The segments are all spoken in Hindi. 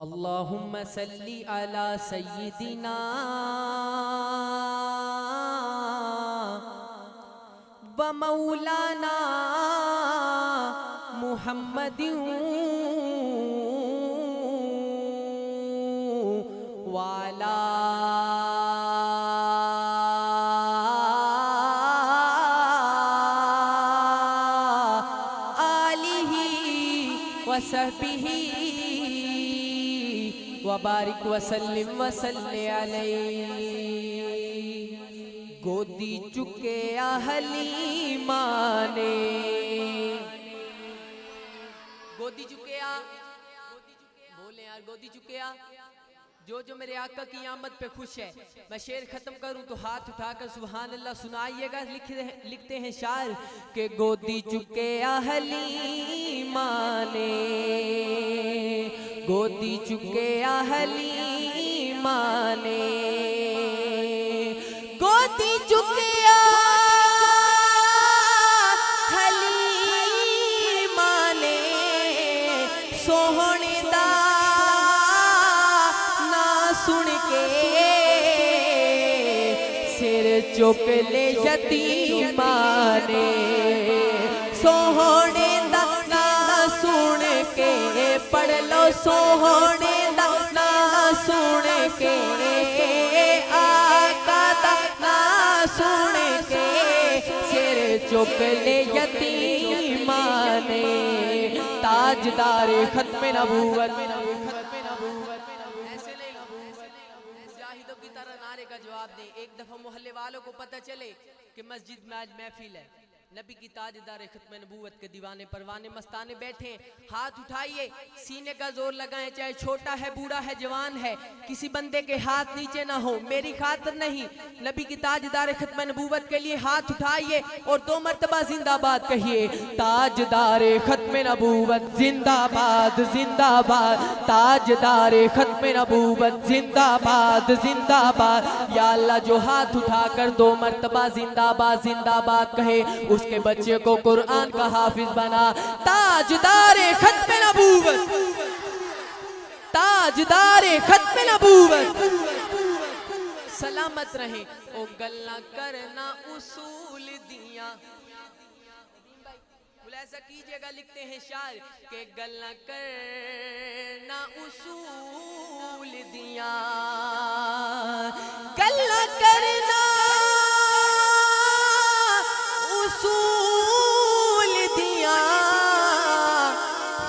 अल्लाहुम्मा सल्ली अला सय्यिदिना व मौलाना मुहम्मदिन वाला आलिही व सहबिही वबारिक वसल्लिम वसल्ले अलैहि। गोदी चुके हलीमा ने, गोदी चुके बोले यार, गोदी चुके जो मेरे आका की आमद पे खुश है। मैं शेर खत्म करूं तो हाथ उठाकर सुभान अल्लाह सुनाइएगा। लिखते हैं शायर के गोदी चुके हलीमा ने, गोदी चुके हलीमा ने, गोदी चुके हलीमा ने, सोहने दा ना सुन के सिर चुक ले यतीमा ने, सोहने दा ना सुन के पढ़ लो, सोहने दा ना सुन के आका दा ना सुन के सिर चुक ले यतीमा ने। ताजदार खत्म नबूवत ऐसे नहीं मुजाहिदों की तरह नारे का जवाब दें। एक दफा मोहल्ले वालों को पता चले कि मस्जिद में आज महफिल है, नबी की ताजदार खत्म नबूवत के दीवाने परवाने मस्ताने बैठे। हाथ उठाइए, सीने का जोर लगाएं, चाहे छोटा है बूढ़ा है जवान है, किसी बंदे के हाथ नीचे ना हो, मेरी खातिर नहीं, नबी की ताजदार खत्म नबूवत के लिए हाथ उठाइए और 2 मरतबा जिंदाबाद कहिए। ताजदार खत्म नबूवत जिंदाबाद जिंदाबाद, ताजदार खत्म नबूवत जिंदाबाद जिंदाबाद। या अल्लाह जो हाथ उठाकर 2 मरतबा जिंदाबाद जिंदाबाद कहे उसके बच्चे को कुरान का हाफिज बना। ताजदार खत्म नबूवत, ताजदार खत्म नबूवत सलामत रहे। ओ गल्ला करना उसूल दिया, ऐसा कीजिएगा। लिखते हैं शायर के गल्ला करना उसूल दिया, गल्ला करना उसूल दिया,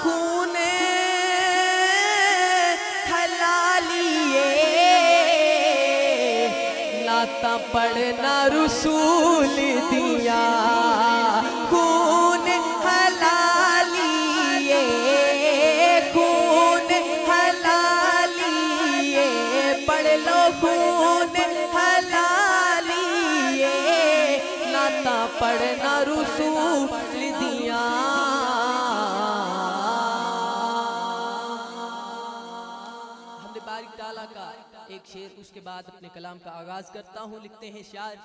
खूने हलालिए नाता पढ़ना रसूल दिया, खून हलालिए खून हलालिए पढ़ लो, खून हलालिए नाता पढ़ना रसूल दिया। हमने बारिक ताला का एक शेर, उसके बाद अपने कलाम का आगाज करता हूँ। लिखते हैं शायर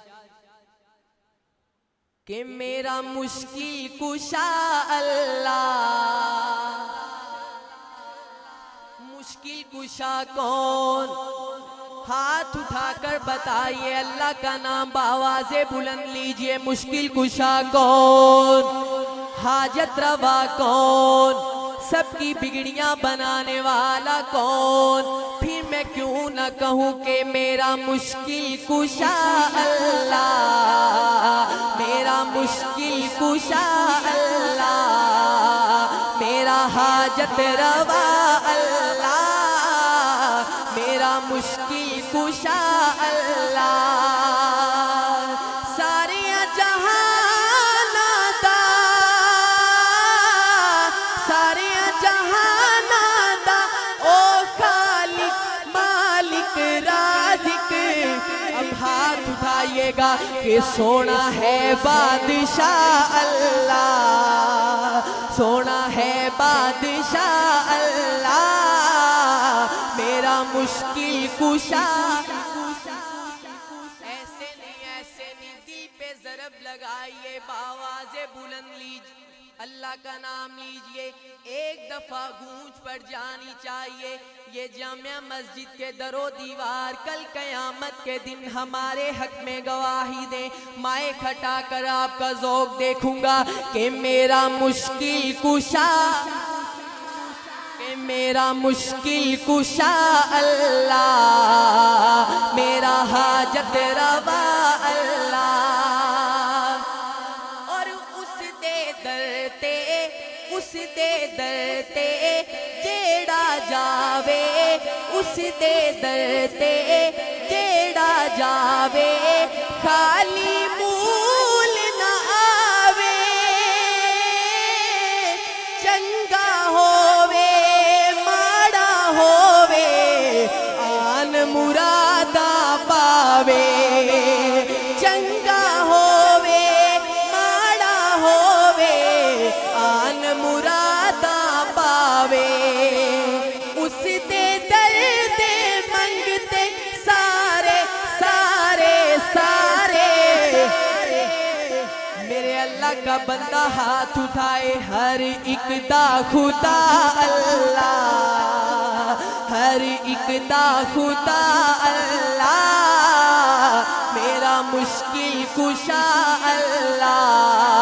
कि मेरा मुश्किल कुशा अल्लाह, मुश्किल कुशा कौन? हाथ उठाकर बताइए, अल्लाह का नाम बावाज़े बुलंद लीजिए। मुश्किल कुशा कौन? हाजत रवा कौन? सबकी बिगड़ियां बनाने वाला कौन? फिर मैं क्यों न कहूँ कि मेरा मुश्किल कुशा अल्लाह, मेरा मुश्किल कुशा अल्लाह, मेरा हाजत रवा अल्लाह, मेरा मुश्किल कुशा अल्लाह। सारे जहाना दा, सारे जहाना दा ओ खालिक मालिक राज़िक। अब हाथ उठाइएगा कि सोना है बादशाह अल्लाह, सोना है बादशाह अल्लाह, मेरा मुश्किल कुशा। ऐसे नहीं दिल पे ज़रब लगाइए, बावाज़े बुलंद लीजिए। अल्लाह का नाम लीजिए, एक दफा गूंज पड़ जानी चाहिए। ये जामिया मस्जिद के दरो दीवार कल कयामत के दिन हमारे हक में गवाही दे। माए खटा कर आपका ज़ौक़ देखूंगा कि मेरा मुश्किल कुशा, मेरा मुश्किल कुशा अल्लाह, मेरा हाजत रवा अल्लाह। और उस दे दरते जेड़ा जावे, उस दे दरते जेड़ा जावे, खाली मूल ना आवे। चंगा होवे मुरादा पावे, चंगा होवे माड़ा होवे आन मुरादा पावे। उस दे दर्द मंगते सारे सारे सारे, मेरे अल्लाह का बंदा हाथ उठाए, हर एक दा खुदा अल्लाह, हर एक दा खुदा अल्लाह, मेरा मुश्किल कुशा अल्लाह,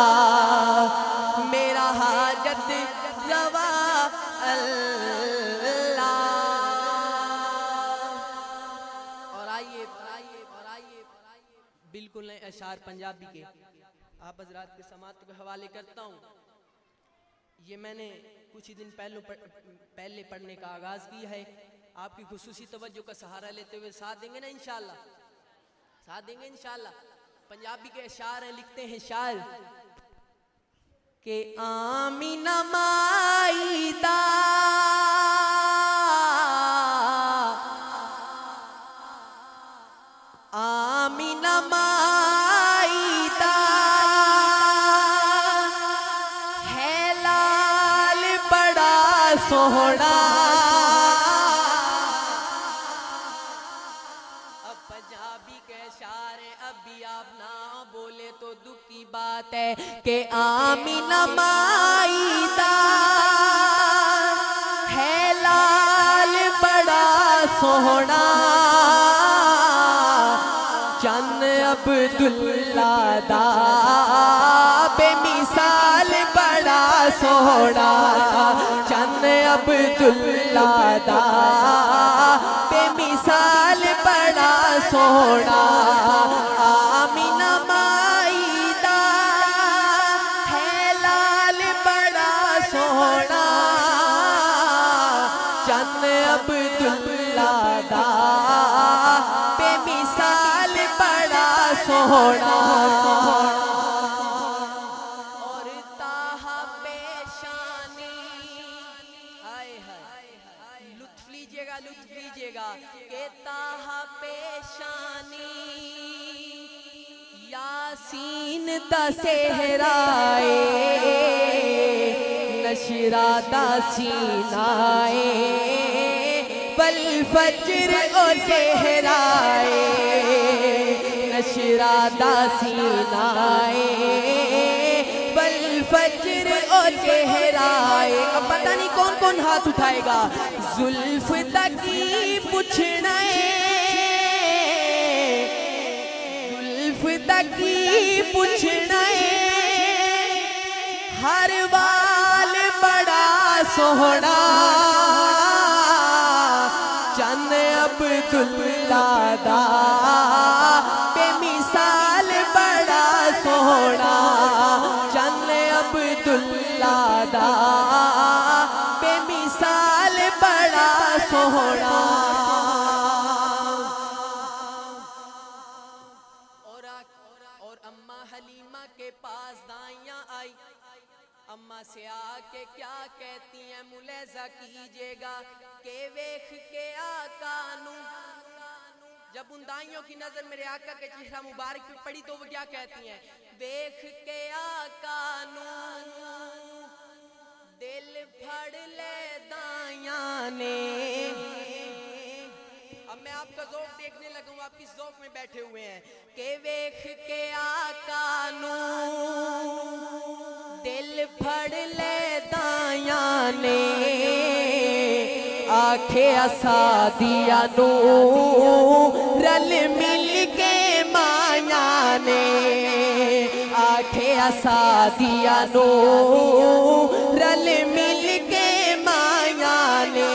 मेरा हाजत रवा अल्लाह। और आइए बिल्कुल नए अशार पंजाबी के आप हजरात के समात के हवाले करता हूँ। ये मैंने कुछ ही दिन पहले पढ़ने का आगाज़ किया है। आपकी खुसूसी तवज्जो का सहारा लेते हुए साथ देंगे ना इंशाअल्लाह, साथ देंगे इंशाअल्लाह। पंजाबी के अशार हैं, लिखते हैं शायर के आमीना माईदा आमीना माईदा है लाल बड़ा सोहना। अब पंजाबी के इशारे अब भी आप ना बोले तो दुख की बात है कि आमीना माईदा है लाल बड़ा सोहना। चन अब्दुल्ला दा बेमिसाल बड़ा सोहना, चन अब्दुल्ला दा बेमिसाल बड़ा सोहना। आमीना माईदा है लाल बड़ा सोहना, चन अब्दुल्ला दा बेमिसाल बड़ा सोहना। और ताहा पेशानी, हाय हाय लुत्फ लीजिएगा, लुत्फ लीजिएगा के ताहा पेशानी यासीन दा सेहराए, नशरा दा सीनाए, बल फज्र ओ चेहराए, नशरा दा सीनाए, बल फज्र ओ चेहराए। अब पता नहीं कौन कौन हाथ उठाएगा। जुल्फ तकी पूछना जुल्फ तकी पूछना हर बाल बड़ा सोहना। चन अब्दुल्ला दा बेमिसाल बड़ा सोहना, चन अब्दुल्ला दा बेमिसाल बड़ा सोहना। और अम्मा हलीमा के पास दाइयां आई, अम्मा से आके क्या कहती हैं मुलाजा कीजिएगा के वेख के आका नू। जब उन दाइयों की नजर मेरे आका के चेहरा मुबारक पे पड़ी तो वो क्या कहती हैं, वेख के आका नू दिल फड़ ले दाइयां ने। अब मैं आपका ज़ौक़ देखने लगूं, आप किस ज़ौक़ में बैठे हुए हैं। के वेख के आका नू दिल फड़ ले दाया ने आखे असादिया नू रल मिल के माया ने आखे असादिया नू रल मिल के माया ने।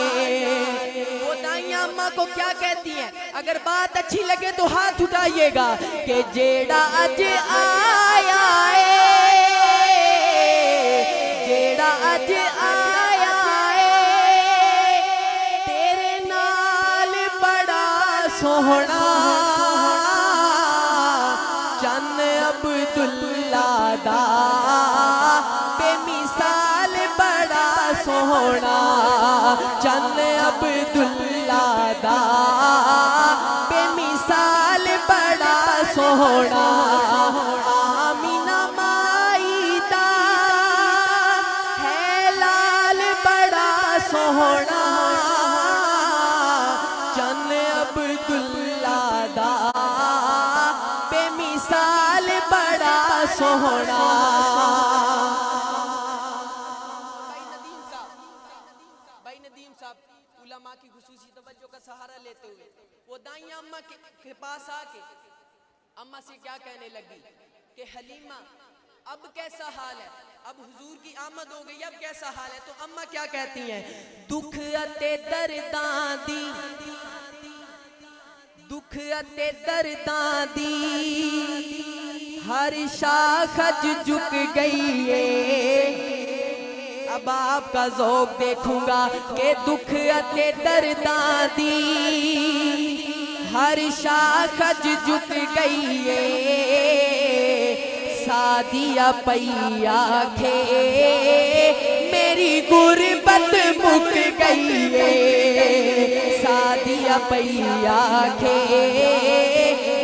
वो दाइया अम्मा को क्या कहती हैं? अगर बात अच्छी लगे तो हाथ उठाइएगा कि जेड़ा अज आया है, जेड़ा अज आया है तेरे नाल बड़ा सोहना चन्न अब्दुल्ला दा बेमिसाल बड़ा सोहना चन्न अब्दुल्ला दा बेमिसाल बड़ा सोहना। आमीना माई दा है लाल बड़ा सोहना चन्न अब्दुल्ला दा बेमिसाल बड़ा सोहना। भाई नदीम साहब उलमा की खुसूसी तवज्जो का सहारा लेते हुए वो दाइया अम्मा के पास आके अम्मा से क्या कहने लगी कि हलीमा अब कैसा हाल है? अब हुजूर की आमद हो गई, अब कैसा हाल है? तो अम्मा क्या कहती हैं? दुख अते दर्दां दी, दुख अते दर्दां दी हर शाख झुक गई है। अब आपका ज़ौक़ देखूंगा कि दुख अते दर्दां दी हर शाख झुक गई है। सादिया पैया खे मेरी गुरबत मुक गई है। सादिया पैया खे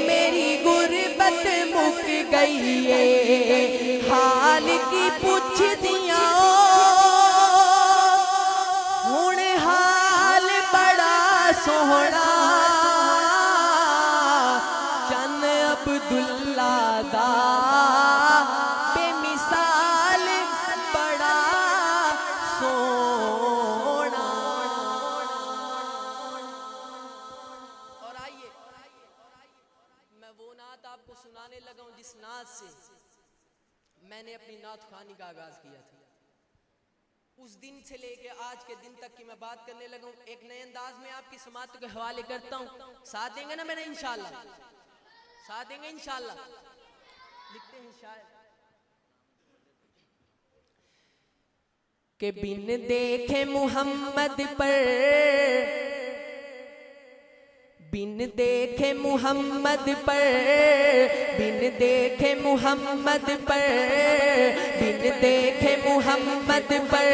मेरी गुरबत मुक गई है। हाल की पुछ दिया हुण हाल बड़ा सोहना चन्न अब्दुल्ला दा बेमिसाल बड़ा सोहना। और आइए मैं वो नात आपको सुनाने लगा हूं जिस नात से मैंने अपनी नात खानी का आगाज किया था। उस दिन से लेके आज के दिन तक की मैं बात करने लगा हूं। एक नए अंदाज में आपकी समात के हवाले करता हूं। साथ देंगे ना मेरा इंशाल्लाह? साथ देंगे इंशाल्लाह? लिखते हैं शायर के बिन देखे मुहम्मद पर, बिन देखे मुहम्मद पर, बिन देखे मुहम्मद पर, बिन देखे मुहम्मद पर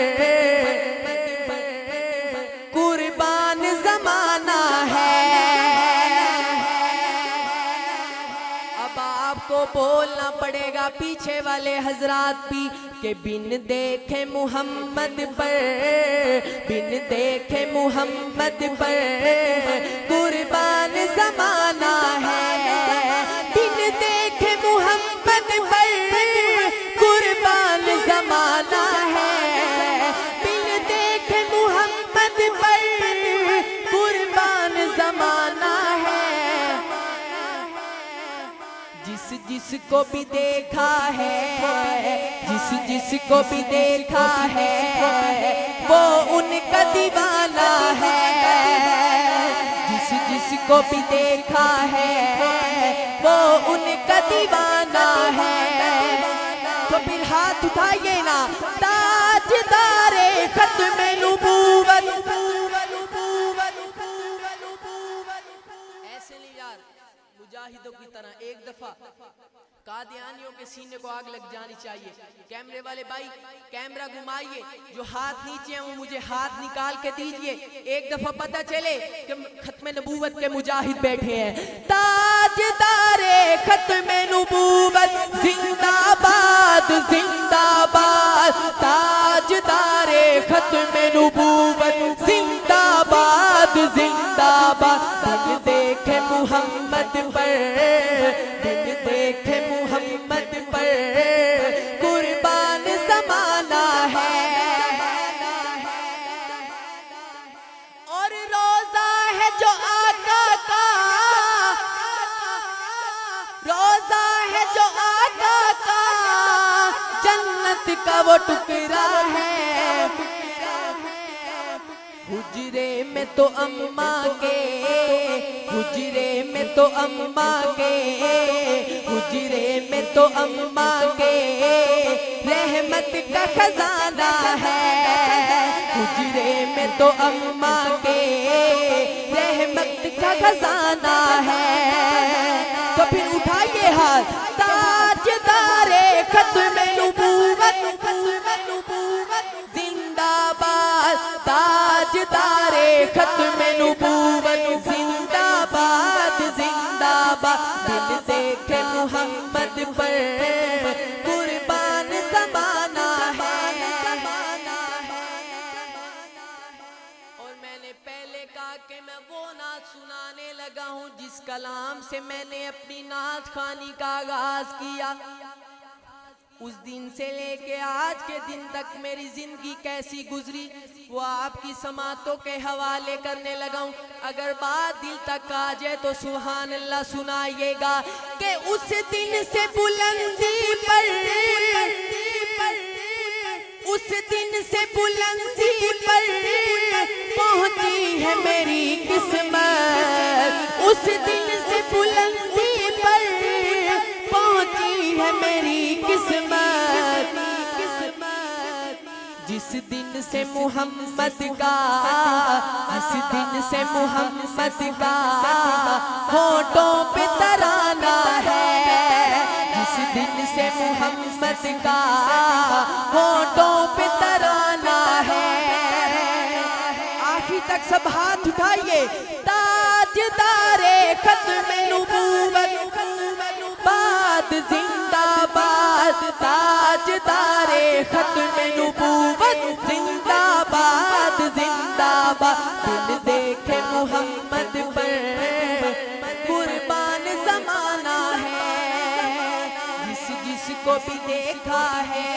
कुर्बान जमाना है। अब आपको बोलना पड़ेगा पीछे वाले हजरात भी कि बिन देखे मुहम्मद पर, बिन देखे मुहम्मद पर कुर्बान जमाना है। बिन देखे मुहम्मद पर कुर्बान जमाना है। बिन देखे मुहम्मद पर कुर्बान जमाना है। जिस जिसको भी देखा है, जिस जिसको भी देखा है वो उनका दीवाना है। जिस जिसको भी देखा है वो उनका दीवाना है। तो फिर हाथ उठाइए ना ताजदारे खत्म नबूवत। ऐसे नहीं यार, मुजाहिदों की तरह एक दफा कादियानियों के सीने को आग लग जानी चाहिए। कैमरे वाले भाई कैमरा घुमाइए, जो हाथ नीचे हैं वो मुझे हाथ निकाल के दीजिए। एक दफा पता चले कि खत्म नबूवत के मुजाहिद बैठे हैं। ताजदारे खत्म नबूवत जिंदाबाद जिंदाबाद। ताजदारे खत्म नबूवत जिंदाबाद जिंदाबाद। बिन देखे मुहम्मद पर, बिन देखे मुहम्मद पर कुर्बान समा रहमत का वो टुकड़ा है। हुजरे में तो अम्मा के, हुजरे में तो अम्मा के, हुजरे में तो अम्मा के रहमत का खजाना है। हुजरे में तो अम्मा के रहमत का खजाना है। तो फिर उठाइए हाथ, ताजदारे खत्म नबूवत जिंदाबाद, ताजदारे खत्म नबूवत जिंदाबाद जिंदाबाद। दिल देखे मोहम्मद पर कुर्बान ज़माना है। और मैंने पहले कहा कि मैं वो नात सुनाने लगा हूँ जिस कलाम से मैंने अपनी नात खानी का आगाज किया। उस दिन से लेके आज के दिन तक मेरी जिंदगी कैसी गुजरी वो आपकी समातों के हवाले करने लगा हूं। अगर बात दिल तक आ जाए तो सुभान अल्लाह सुनाइएगा कि उस दिन से बुलंदी पर, उस दिन से बुलंदी पर पहुंची है मेरी किस्मत। उस दिन से बुलंदी पर पहुंची है मेरी किस्मत। जिस दिन से मोहम्मद का, जिस दिन से मोहम्मद का होठों पे तराना है। जिस दिन से मोहम्मद का होठों पे तराना है। आखिर तक सब हाथ उठाइए। ताजदारे खत्म नबूवत बाद जिंदाबाद, ताजदारे खत्म नबूवत जिंदाबाद जिंदाबाद। दिल देखे मोहम्मद पर कुर्बान ज़माना है। जिस जिसको भी देखा है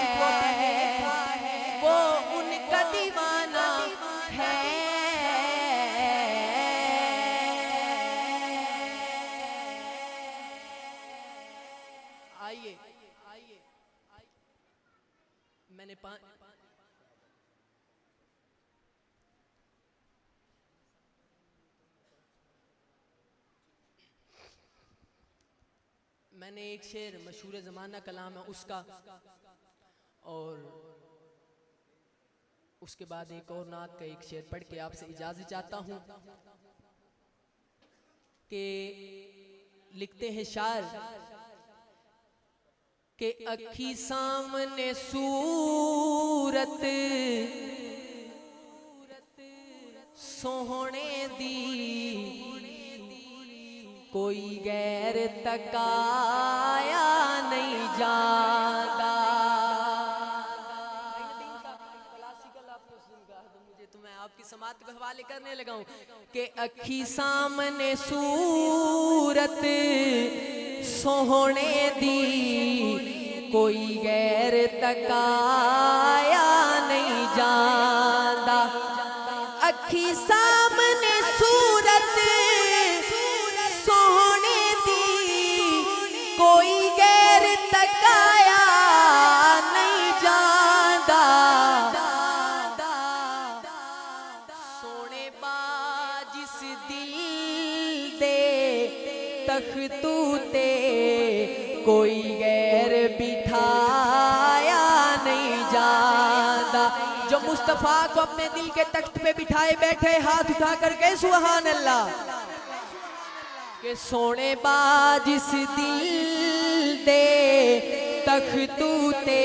वो उनका दीवाना है। आइए मैंने मैंने एक शेर मशहूर ज़माना कलाम है उसका, और उसके बाद एक और नात का एक शेर पढ़ के आपसे इजाज़त चाहता हूँ कि लिखते हैं शायर के अखी सामने सूरत सोहने दी कोई गैर तकाया नहीं जाता। मुझे तो मैं आपकी समात के हवाले करने लगा हूँ कि अखी सामने सूरत सोहने दी कोई गैर तकाया नहीं जाता। अखी सामने सूरत सोहने दी कोई गैर तकाया नहीं जाता। सोने बाजिस दिल दे तख्तू ते कोई गैर बिठाया नहीं जाता। जो मुस्तफा को अपने दिल के तख्त पे बिठाए बैठे हाथ उठा करके सुभान अल्लाह के सोने बाजिस दिल दे तख्तू ते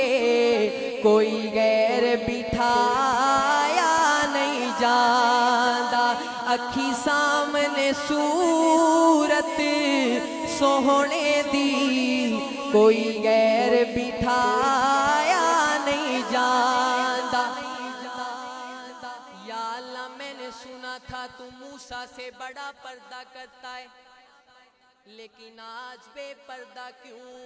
कोई गैर बिठाया नहीं जाता। अखी सामने सूरत सोहने दी कोई गैर बिठाया नहीं जाता। या अल्लाह मैंने सुना था तू मूसा से बड़ा पर्दा करता है, लेकिन आज बेपर्दा क्यों?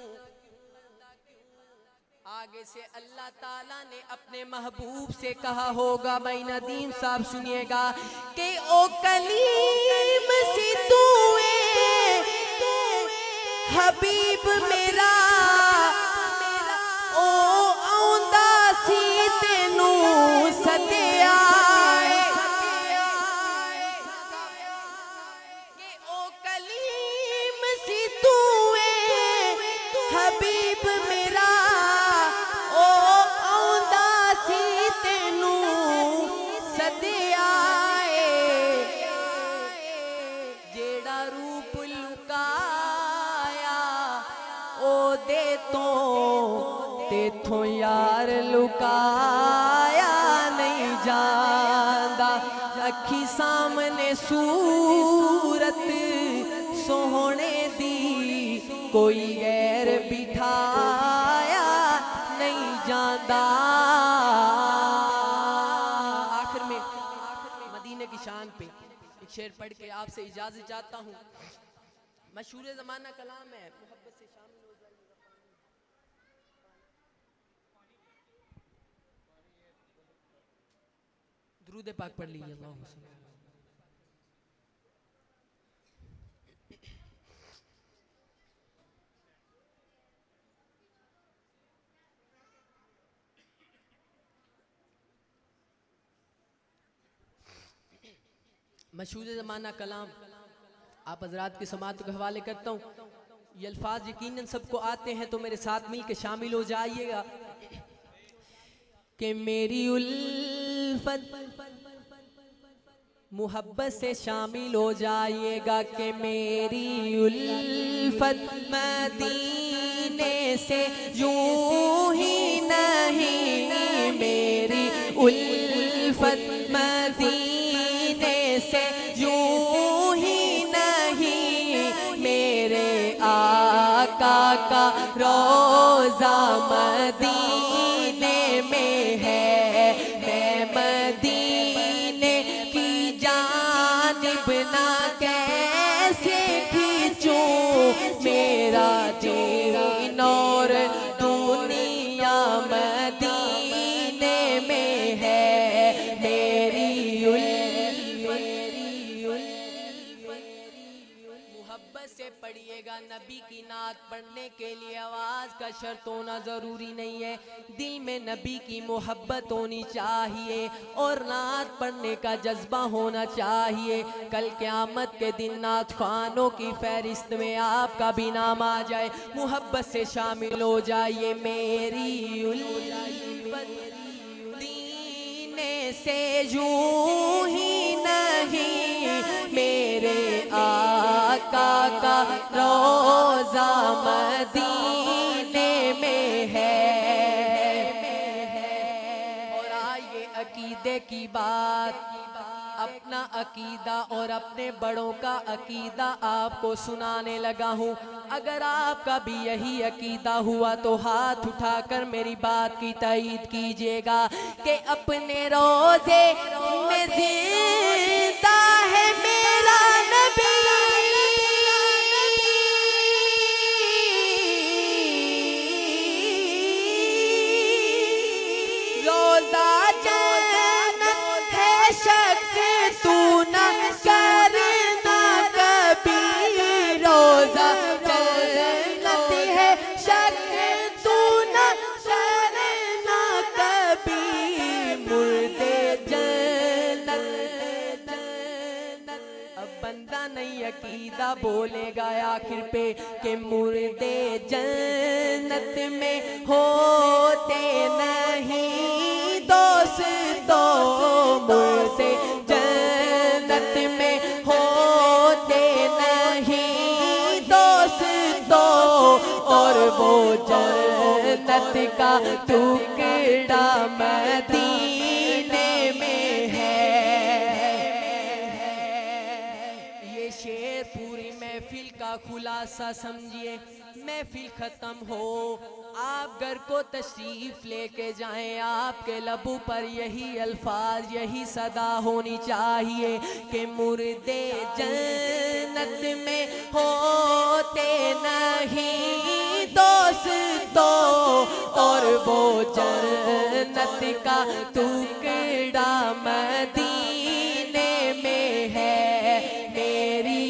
आगे से अल्लाह ताला ने अपने महबूब से कहा होगा। भाई नदीम साहब सुनिएगा कि ओ कलीम सी तूए हबीब मेरा ओ औंदा तो तेथों यार लुकाया नहीं जांदा। अखी सामने सूरत सोहने दी कोई गैर बिठाया नहीं जांदा। आखिर में मदीने की शान पे एक शेर पढ़ के आपसे इजाजत चाहता हूँ। मशहूर ज़माना कलाम है, मोहब्बत से शामिल हो जाइएगा। दुरूद पाक पढ़ लीजिए। अल्लाहुम्मा सल्ली। मशहूर ज़माना कलाम आप हजरात के समात के हवाले करता हूँ। ये अल्फाज यकीनन सबको आते हैं, तो मेरे साथ मिल के शामिल हो जाइएगा। कि मेरी उल्फत मोहब्बत से शामिल हो जाइएगा। कि मेरी उल्फत मदीने से यूं ही नहीं, मेरी उल्फत मदीने से यूं ही नहीं, मेरे आका का रोज़ा मदीने में है। मैं मदीने की जानिब ना कैसे खींचूं, मेरा दीन और दुनिया मदीने में है। मेरी मोहब्बत से पढ़िएगा। नबी की नात पढ़ने के लिए आवाज का शर्त होना जरूरी नहीं है, दिल में नबी की मोहब्बत होनी चाहिए और नात पढ़ने का जज्बा होना चाहिए। कल क़यामत के दिन नात ख्वानों की फहरिस्त में आपका भी नाम आ जाए। मोहब्बत से शामिल हो जाइए। मेरी उल्फत दीने से यूं ही नहीं, मेरे आका का रोज़ा मदीने में है। और आइए अकीदे की बात, अपना अकीदा और अपने बड़ों का अकीदा आपको सुनाने लगा हूँ। अगर आपका भी यही अकीदा हुआ तो हाथ उठाकर मेरी बात की तायीद कीजिएगा। कि अपने रोज़े में जिंदा है मेरा नबी, रोज़ा जन्नत है शक तू न करना कभी, रोज़ा जन्नत है शक तू न करना कभी, मुर्दे जन्नत। अब बंदा नहीं अकीदा बोलेगा आखिर पे कि मुर्दे जन्नत में होते नहीं दोस्तों, मुर्दे जन्नत में होते नहीं दोस्तों, और वो जन्नत का टुकड़ा मदीने में है। ये शेर पूरी महफिल का खुलासा समझिए। महफिल खत्म हो, आप घर को तशरीफ लेके जाएं, आपके लबों पर यही अल्फाज यही सदा होनी चाहिए कि मुर्दे जन्नत में होते नहीं दोस्तों, और वो जन्नत का टुकड़ा मदीने में है। मेरी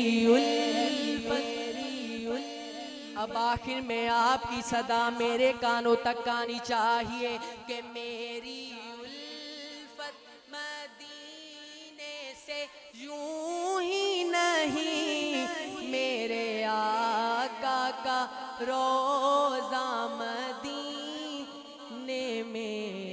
अब आखिर में आपकी सदा मेरे कानों तक आनी चाहिए कि मेरी उल्फत मदीने से यूं ही नहीं, मेरे आका का रोज़ा मदीने में